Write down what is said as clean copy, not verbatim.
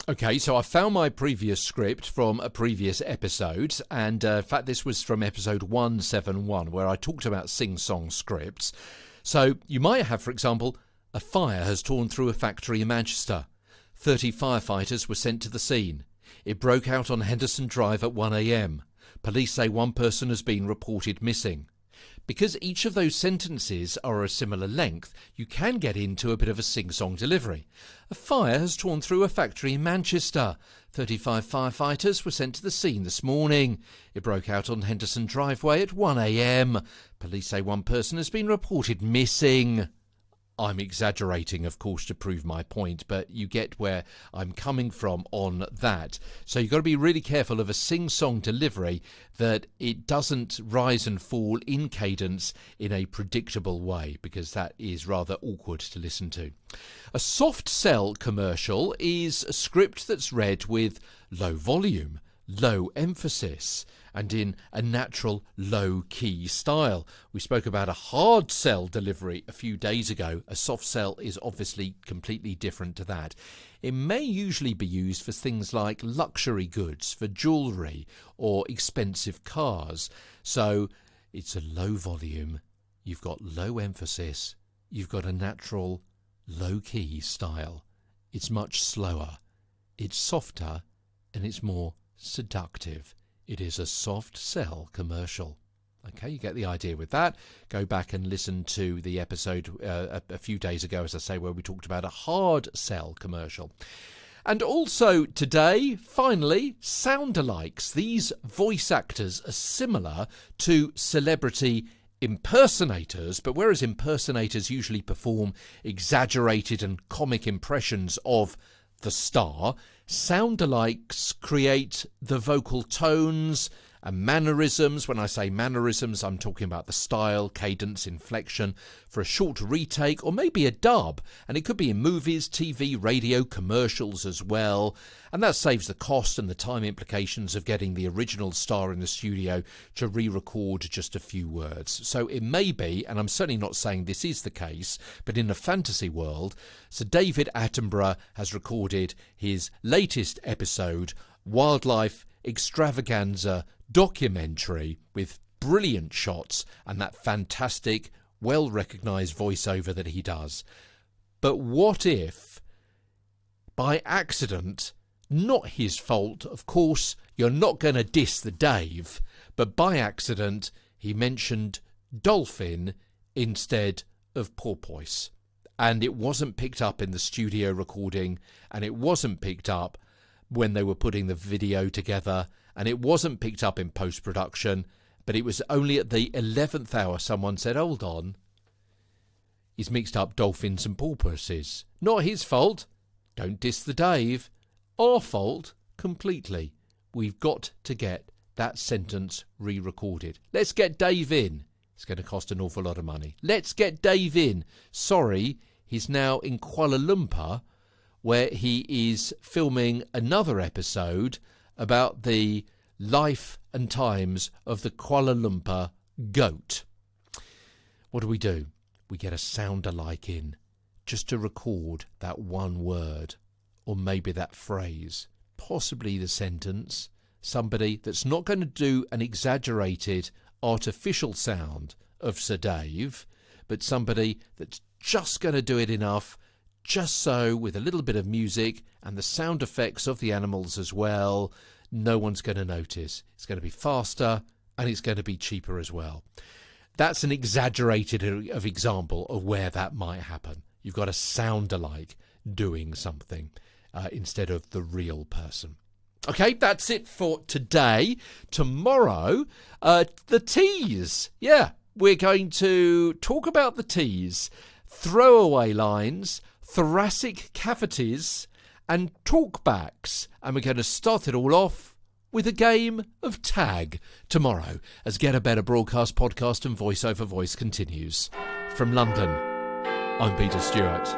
Okay, so I found my previous script from a previous episode, and in fact this was from episode 171, where I talked about sing-song scripts. So you might have, for example, a fire has torn through a factory in Manchester. 30 firefighters were sent to the scene. It broke out on Henderson Drive at 1 a.m. Police say one person has been reported missing. Because each of those sentences are a similar length, you can get into a bit of a sing-song delivery. A fire has torn through a factory in Manchester. 35 firefighters were sent to the scene this morning. It broke out on Henderson Driveway at 1 a.m. Police say one person has been reported missing. I'm exaggerating, of course, to prove my point, but you get where I'm coming from on that. So you've got to be really careful of a sing-song delivery, that it doesn't rise and fall in cadence in a predictable way, because that is rather awkward to listen to. A soft sell commercial is a script that's read with low volume, low emphasis, and in a natural low-key style. We spoke about a hard sell delivery a few days ago. A soft sell is obviously completely different to that. It may usually be used for things like luxury goods, for jewellery or expensive cars. So it's a low volume, you've got low emphasis, you've got a natural low-key style. It's much slower, it's softer, and it's more seductive. It is a soft sell commercial. Okay, you get the idea with that. Go back and listen to the episode a few days ago, as I say, where we talked about a hard sell commercial. And also today, finally, sound-alikes. These voice actors are similar to celebrity impersonators, but whereas impersonators usually perform exaggerated and comic impressions of the star, sound-alikes create the vocal tones and mannerisms. When I say mannerisms, I'm talking about the style, cadence, inflection for a short retake or maybe a dub. And it could be in movies, TV, radio, commercials as well. And that saves the cost and the time implications of getting the original star in the studio to re-record just a few words. So it may be, and I'm certainly not saying this is the case, but in a fantasy world, Sir David Attenborough has recorded his latest episode, Wildlife Extravaganza documentary, with brilliant shots and that fantastic, well-recognised voiceover that he does. But what if, by accident, not his fault, of course, you're not going to diss the Dave, but by accident he mentioned dolphin instead of porpoise. And it wasn't picked up in the studio recording, and it wasn't picked up when they were putting the video together, and it wasn't picked up in post-production, but it was only at the 11th hour someone said, hold on, he's mixed up dolphins and porpoises. Not his fault. Don't diss the Dave. Our fault completely. We've got to get that sentence re-recorded. Let's get Dave in. It's going to cost an awful lot of money. Let's get Dave in. Sorry, he's now in Kuala Lumpur, where he is filming another episode about the life and times of the Kuala Lumpur goat. What do? We get a sound-alike in, just to record that one word, or maybe that phrase, possibly the sentence. Somebody that's not going to do an exaggerated, artificial sound of Sir Dave, but somebody that's just going to do it enough, just so, with a little bit of music and the sound effects of the animals as well, no one's going to notice. It's going to be faster and it's going to be cheaper as well. That's an exaggerated example of where that might happen. You've got a sound-alike doing something instead of the real person. Okay, that's it for today. Tomorrow, the tease. Yeah, we're going to talk about the tease, throwaway lines, thoracic cavities and talkbacks, and we're going to start it all off with a game of tag tomorrow as Get a Better Broadcast podcast and Voice Over Voice continues. From London, I'm Peter Stewart.